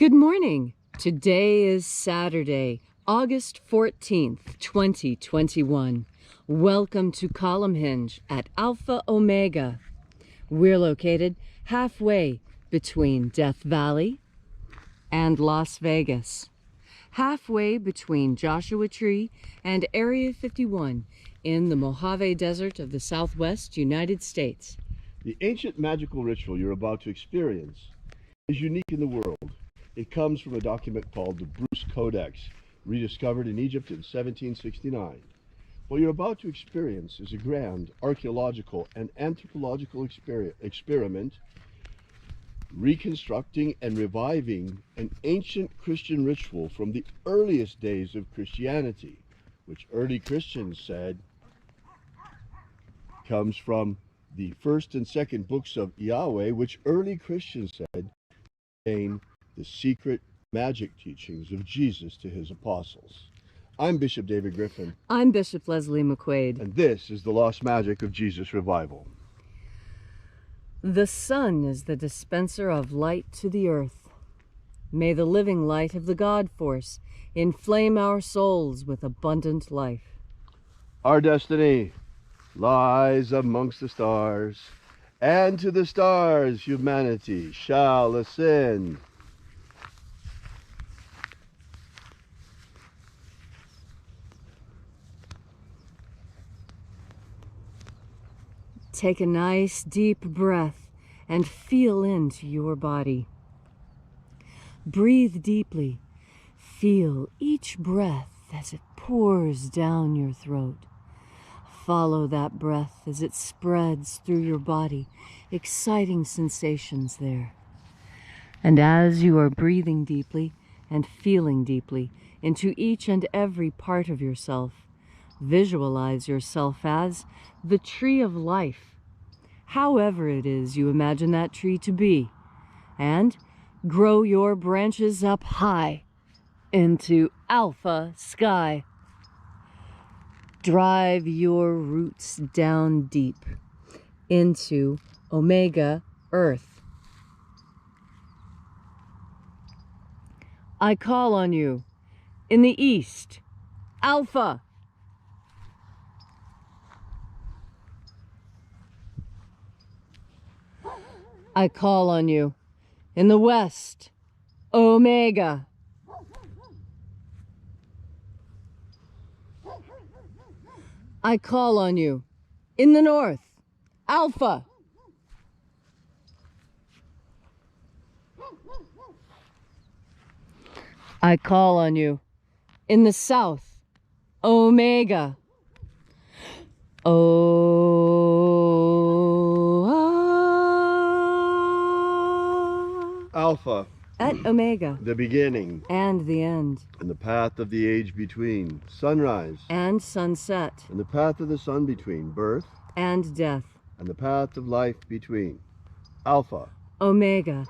Good morning. Today is Saturday, August 14th, 2021. Welcome to Column Hinge at Alpha Omega. We're located halfway between Death Valley and Las Vegas. Halfway between Joshua Tree and Area 51 in the Mojave Desert of the Southwest United States. The ancient magical ritual you're about to experience is unique in the world. It comes from a document called the Bruce Codex, rediscovered in Egypt in 1769. What you're about to experience is a grand archaeological and anthropological experiment reconstructing and reviving an ancient Christian ritual from the earliest days of Christianity, which early Christians said comes from the first and second books of Yahweh, which early Christians said contain the secret magic teachings of Jesus to his apostles. I'm Bishop David Griffin. I'm Bishop Leslie McQuade. And this is the Lost Magic of Jesus Revival. The sun is the dispenser of light to the earth. May the living light of the God Force inflame our souls with abundant life. Our destiny lies amongst the stars, and to the stars humanity shall ascend. Take a nice deep breath and feel into your body. Breathe deeply. Feel each breath as it pours down your throat. Follow that breath as it spreads through your body, exciting sensations there. And as you are breathing deeply and feeling deeply into each and every part of yourself, visualize yourself as the tree of life, however it is you imagine that tree to be, and grow your branches up high into alpha sky. Drive your roots down deep into omega earth. I call on you in the east, alpha. I call on you in the west, omega. I call on you in the north, alpha. I call on you in the south, omega. Alpha. At omega. The beginning. And the end. And the path of the age between. Sunrise. And sunset. And the path of the sun between. Birth. And death. And the path of life between. Alpha. Omega.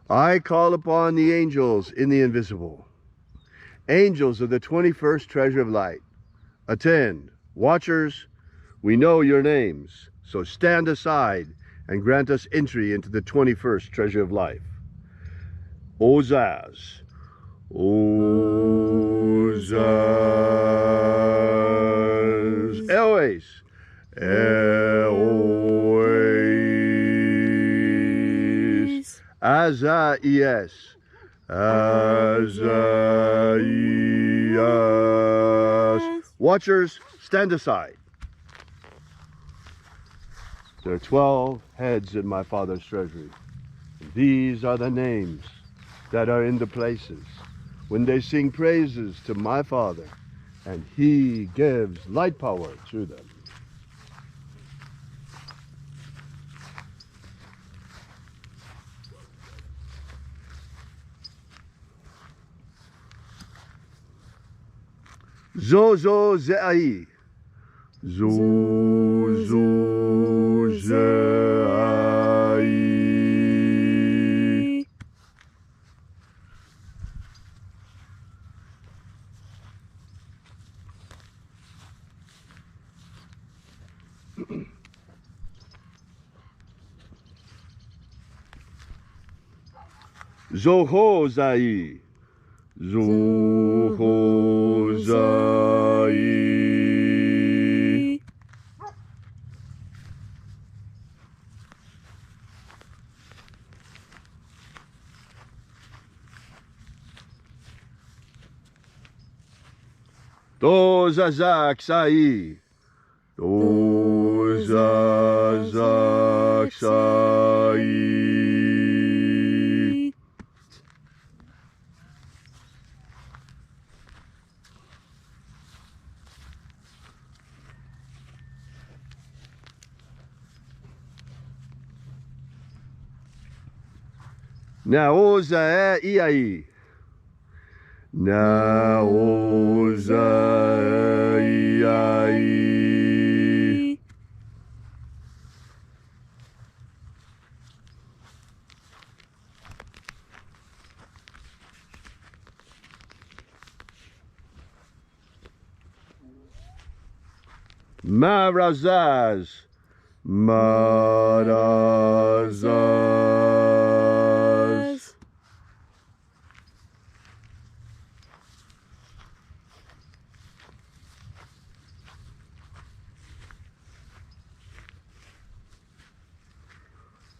I call upon the angels in the invisible. Angels of the 21st treasure of light. Attend. Watchers, we know your names, so stand aside and grant us entry into the 21st treasure of life. Ozaz. Ozaz. Eloes. Eloes. Azaies. Azaias. Watchers, stand aside. There are 12 heads in my Father's treasury. These are the names that are in the places when they sing praises to my Father, and he gives light power to them. Zozo Zeai. Zozo Zeai. Zohozai. Zohozai. Dozazaksai. Dozazaksai. Naoza iai. Naoza iai. Marazaz. Marazaz.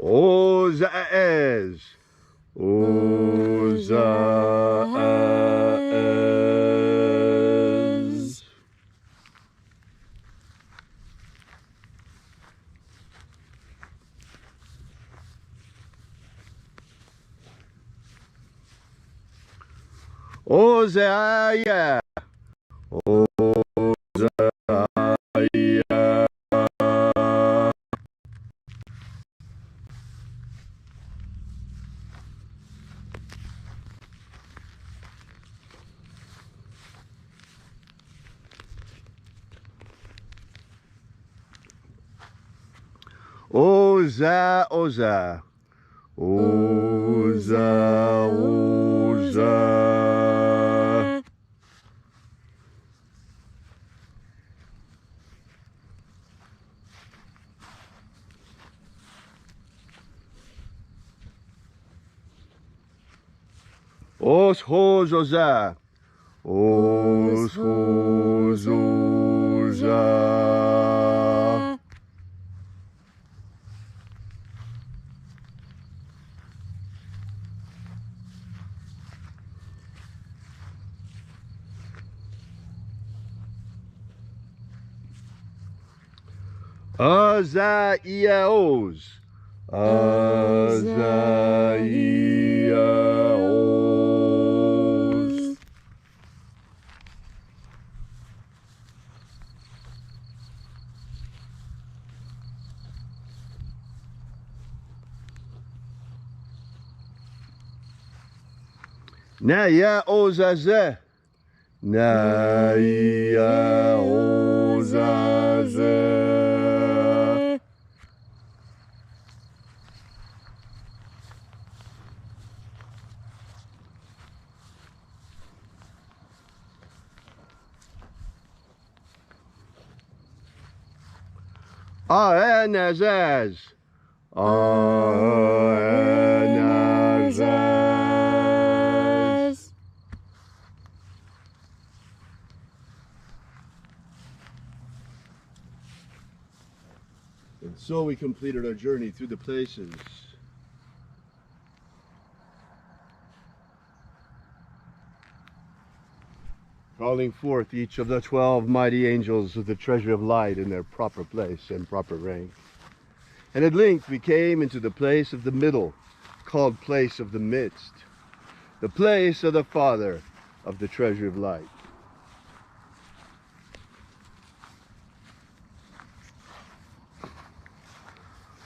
Ozaez. Ozaez. Ozaia. Ozaia. Oza, oza. Oza, oza. Os hozoza. Os hozoza. Azaiaos. Azaiaos. Naya ozaze. Naya ozaze. Aenazaz. Aenazaz. And so we completed our journey through the places. Calling forth each of the 12 mighty angels of the treasury of light in their proper place and proper rank. And at length we came into the place of the middle, called place of the midst, the place of the Father of the treasury of light.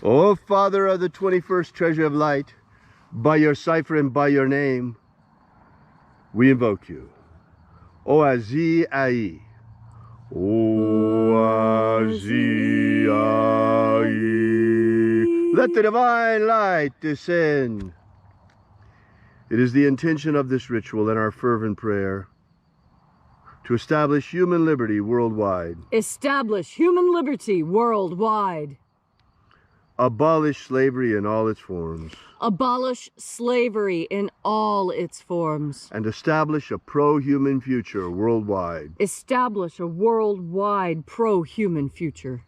O Father of the 21st treasury of light, by your cipher and by your name, we invoke you. Oazi Ai. Oazi Ai. Let the divine light descend. It is the intention of this ritual and our fervent prayer to establish human liberty worldwide. Establish human liberty worldwide. Abolish slavery in all its forms. Abolish slavery in all its forms. And establish a pro-human future worldwide. Establish a worldwide pro-human future.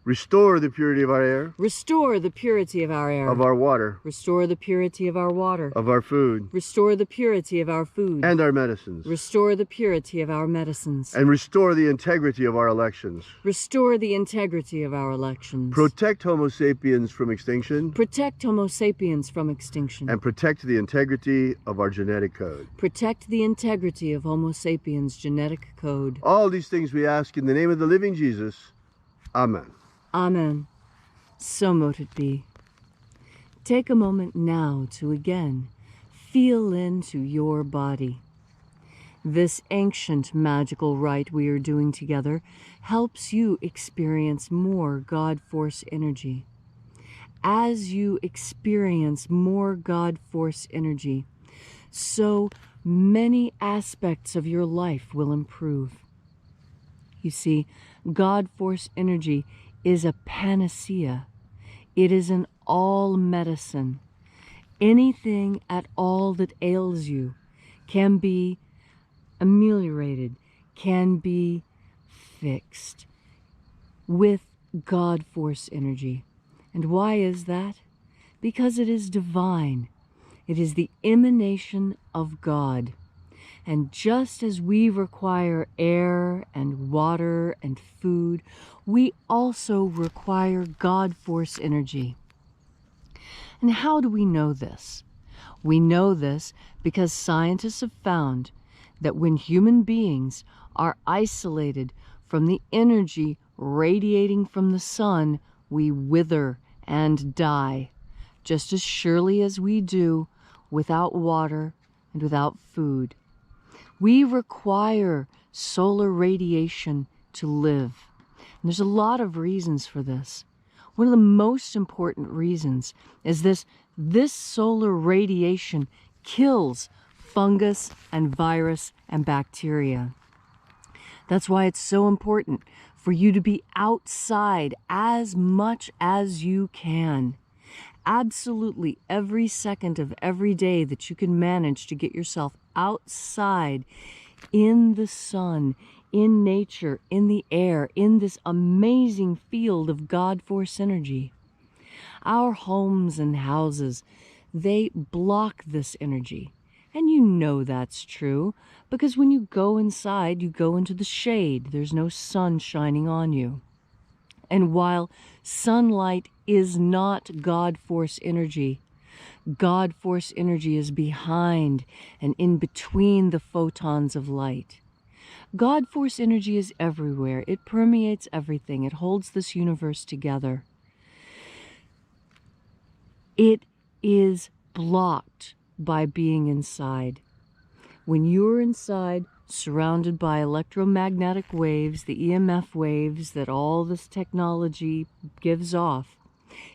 Restore the purity of our air. Restore the purity of our air. Of our water. Restore the purity of our water. Of our food. Restore the purity of our food. And our medicines. Restore the purity of our medicines. And restore the integrity of our elections. Restore the integrity of our elections. Protect Homo sapiens from extinction. Protect Homo sapiens from extinction. And protect the integrity of our genetic code. Protect the integrity of Homo sapiens' genetic code. All these things we ask in the name of the living Jesus. Amen. Amen. So mote it be. Take a moment now to again feel into your body. This ancient magical rite we are doing together helps you experience more God Force energy. As you experience more God Force energy, so many aspects of your life will improve. You see, God Force energy is a panacea. It is an all medicine. Anything at all that ails you can be ameliorated, can be fixed with God Force energy. And why is that? Because it is divine. It is the emanation of God. And just as we require air and water and food, we also require God Force energy. And how do we know this? We know this because scientists have found that when human beings are isolated from the energy radiating from the sun, we wither and die, just as surely as we do without water and without food. We require solar radiation to live. And there's a lot of reasons for this. One of the most important reasons is this solar radiation kills fungus and virus and bacteria. That's why it's so important for you to be outside as much as you can. Absolutely every second of every day that you can manage to get yourself outside in the sun, in nature, in the air, in this amazing field of God Force energy. Our homes and houses, they block this energy. And you know that's true because when you go inside, you go into the shade. There's no sun shining on you. And while sunlight is not God Force energy, God Force energy is behind and in between the photons of light. God Force energy is everywhere. It permeates everything. It holds this universe together. It is blocked by being inside. When you're inside, surrounded by electromagnetic waves, the EMF waves that all this technology gives off,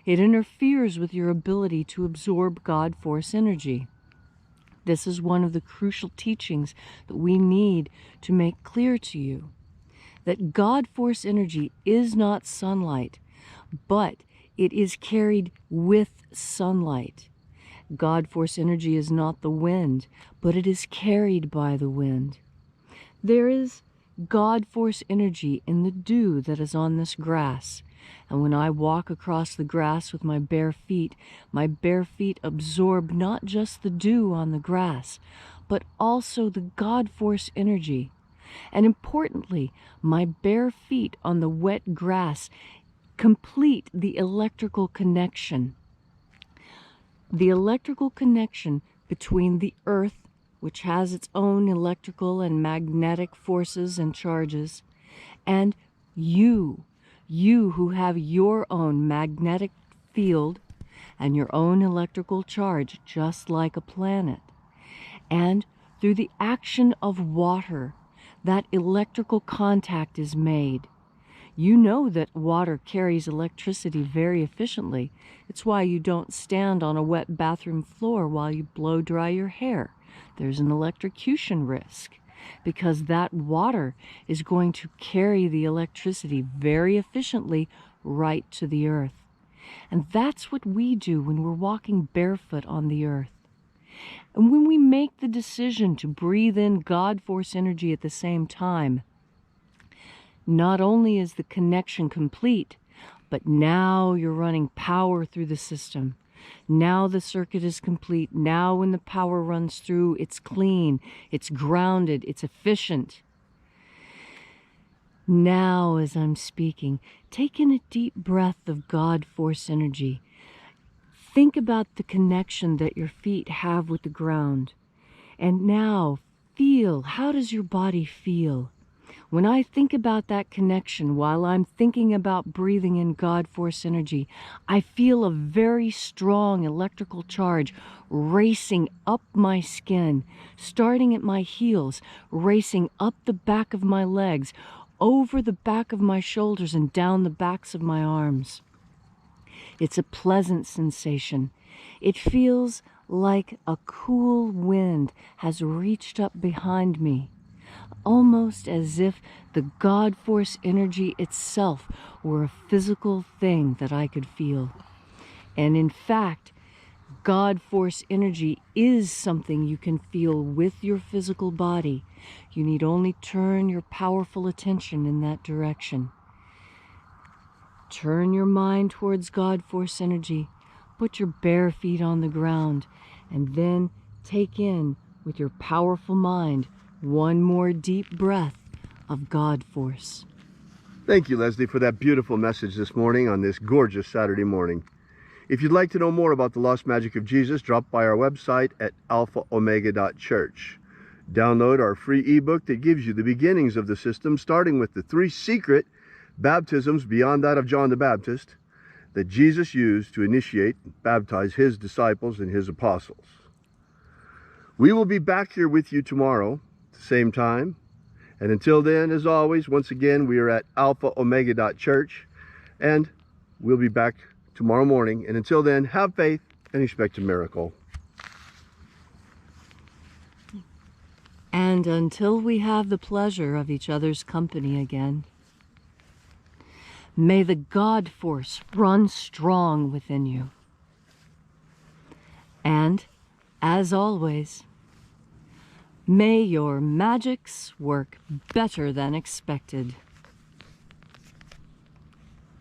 it interferes with your ability to absorb God Force energy. This is one of the crucial teachings that we need to make clear to you, that God Force energy is not sunlight, but it is carried with sunlight. God Force energy is not the wind, but it is carried by the wind. There is God Force energy in the dew that is on this grass. And when I walk across the grass with my bare feet absorb not just the dew on the grass, but also the God Force energy. And importantly, my bare feet on the wet grass complete the electrical connection. The electrical connection between the earth, which has its own electrical and magnetic forces and charges, and you who have your own magnetic field and your own electrical charge, just like a planet. And through the action of water, that electrical contact is made. You know that water carries electricity very efficiently. It's why you don't stand on a wet bathroom floor while you blow dry your hair. There's an electrocution risk, because that water is going to carry the electricity very efficiently right to the earth. And that's what we do when we're walking barefoot on the earth. And when we make the decision to breathe in God force energy at the same time, not only is the connection complete, but now you're running power through the system. Now the circuit is complete. Now when the power runs through, it's clean, it's grounded, it's efficient. Now, as I'm speaking, take in a deep breath of God force energy. Think about the connection that your feet have with the ground. And now, feel, how does your body feel? When I think about that connection, while I'm thinking about breathing in God force energy, I feel a very strong electrical charge racing up my skin, starting at my heels, racing up the back of my legs, over the back of my shoulders and down the backs of my arms. It's a pleasant sensation. It feels like a cool wind has reached up behind me, almost as if the God force energy itself were a physical thing that I could feel. And in fact, God force energy is something you can feel with your physical body. You need only turn your powerful attention in that direction. Turn your mind towards God force energy. Put your bare feet on the ground, and then take in, with your powerful mind, one more deep breath of God force. Thank you, Leslie, for that beautiful message this morning on this gorgeous Saturday morning. If you'd like to know more about the Lost Magic of Jesus, drop by our website at alphaomega.church. Download our free ebook that gives you the beginnings of the system, starting with the 3 secret baptisms beyond that of John the Baptist that Jesus used to initiate and baptize his disciples and his apostles. We will be back here with you tomorrow at the same time. And until then, as always, once again, we are at alphaomega.church, and we'll be back tomorrow morning. And until then, have faith and expect a miracle. And until we have the pleasure of each other's company again, may the God force run strong within you. And, as always, may your magics work better than expected.